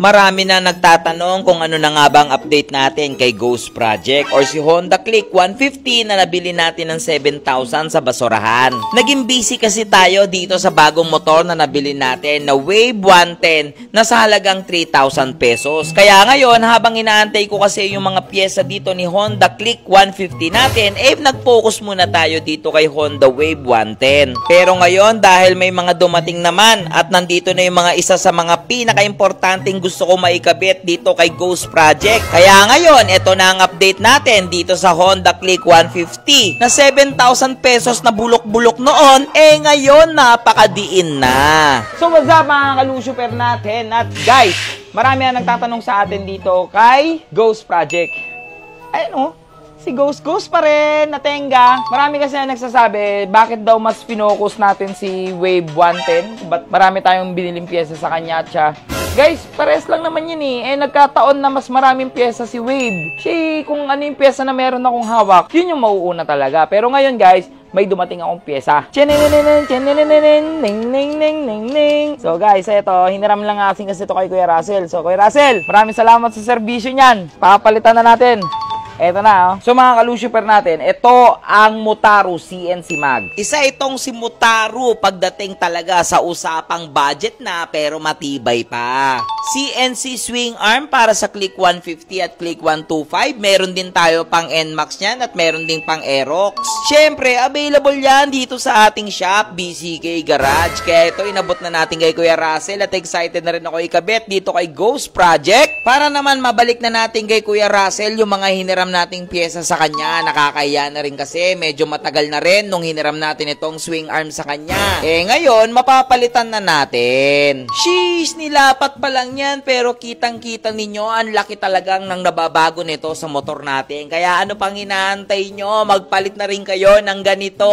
Marami na nagtatanong kung ano na nga bang update natin kay Ghost Project or si Honda Click 150 na nabili natin ng 7,000 sa basurahan. Naging busy kasi tayo dito sa bagong motor na nabili natin na Wave 110 na sa halagang 3,000 pesos. Kaya ngayon, habang inaantay ko kasi yung mga pyesa dito ni Honda Click 150 natin, nag-focus muna tayo dito kay Honda Wave 110. Pero ngayon, dahil may mga dumating naman at nandito na yung mga isa sa mga pinaka-importanting gusto ko maikabit dito kay Ghost Project. Kaya ngayon, ito na ang update natin dito sa Honda Click 150 na 7,000 pesos na bulok-bulok noon, ngayon napakadiin na. So what's up mga kalusuper natin? At guys, marami na nagtatanong sa atin dito kay Ghost Project. Ayun si Ghost pa rin, natenga. Marami kasi na nagsasabi, bakit daw mas pinocus natin si Wave 110? Ba't marami tayong biniling pyesa sa kanya at siya? Guys, pares lang naman yun nagkataon na mas maraming pyesa si Wave. Kung ano yung pyesa na meron akong hawak, yun yung mauuna talaga. Pero ngayon guys, may dumating akong pyesa. So guys, ito, hiniram lang kasi ito kay Kuya Russell. So Kuya Russell, maraming salamat sa serbisyo niyan. Papalitan na natin. Eto na, So mga kalusuper natin, ito ang Motaro CNC Mag. Isa itong si Motaro pagdating talaga sa usapang budget na pero matibay pa. CNC swing arm para sa Click 150 at Click 125. Meron din tayo pang NMAX niyan at meron din pang Aerox. Siyempre, available yan dito sa ating shop, BCK Garage. Kaya ito, inabot na natin kay Kuya Russell at excited na rin ako ikabit dito kay Ghost Project. Para naman mabalik na natin kay Kuya Russell yung mga hiniram nating pyesa sa kanya. Nakakahiya na rin kasi medyo matagal na rin nung hiniram natin itong swing arm sa kanya. Ngayon, mapapalitan na natin. Sheesh, nilapat pa lang yan pero kitang-kita ninyo, ang laki talagang nang nababago nito sa motor natin. Kaya ano pang inaantay nyo? Magpalit na rin kayo ng ganito.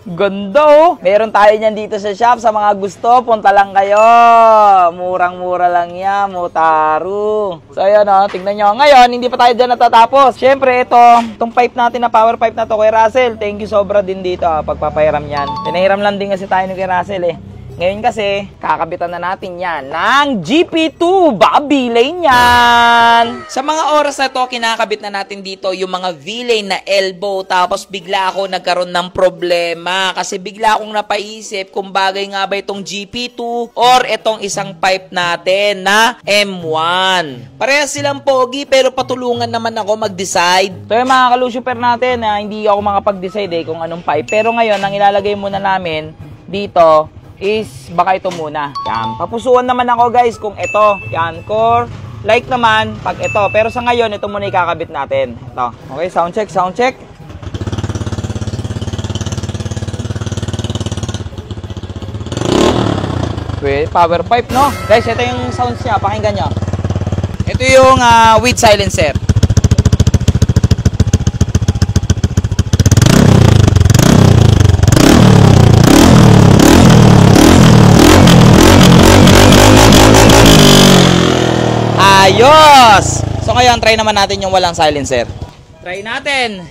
Gondo! Meron tayo niyan dito sa shop. Sa mga gusto, punta lang kayo. Murang-mura lang yan, Motaro. So, ayan tingnan nyo. Ngayon, hindi pa tayo dyan natatapos. Siyempre, itong pipe natin na power pipe na to, Kuya Russell. Thank you sobra din dito, pagpapahiram yan. Pinahiram lang din kasi tayo ni Kuya Russell, Ngayon kasi, kakabitan na natin yan ng GP2. Babilay niyan! Sa mga oras na to, kinakabit na natin dito yung mga V-lane na elbow. Tapos bigla ako nagkaroon ng problema. Kasi bigla akong napaisip kung bagay nga ba itong GP2 or itong isang pipe natin na M1. Parehas silang pogi pero patulungan naman ako mag-decide. So yung mga kalusuper natin, hindi ako makapag-decide kung anong pipe. Pero ngayon, ang ilalagay muna namin dito is baka ito muna. Yan. Papusuan naman ako guys kung ito. Yan. Core. Like naman pag ito. Pero sa ngayon, ito muna ikakabit natin. Ito. Okay, sound check, sound check. Wait, power pipe, no? Guys, ito yung sounds niya. Pakinggan nyo. Ito yung with silencer. Ayos! So ngayon, try naman natin yung walang silencer. Try natin!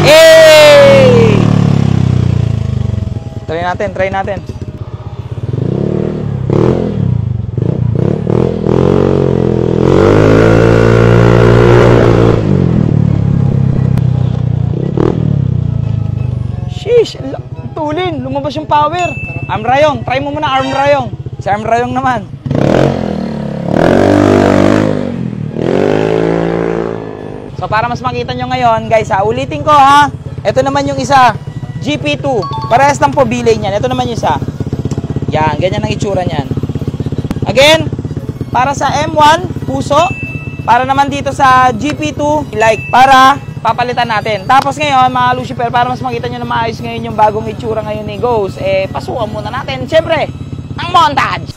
Hey! Try natin. Tulin, lumabas yung power. Arm Rayong, try mo muna Arm Rayong. Si Arm Rayong naman. So para mas makita nyo ngayon, guys ulitin ko Ito naman yung isa, GP2. Parehas lang po bilay niyan. Ito naman yung isa. Yan, ganyan ang itsura niyan. Again, para sa M1, puso. Para naman dito sa GP2, like, para papalitan natin. Tapos ngayon, mga Lucifer, para mas makita nyo na maayos ngayon yung bagong itsura ngayon ni Ghost, pasukan muna natin, syempre, ang montage!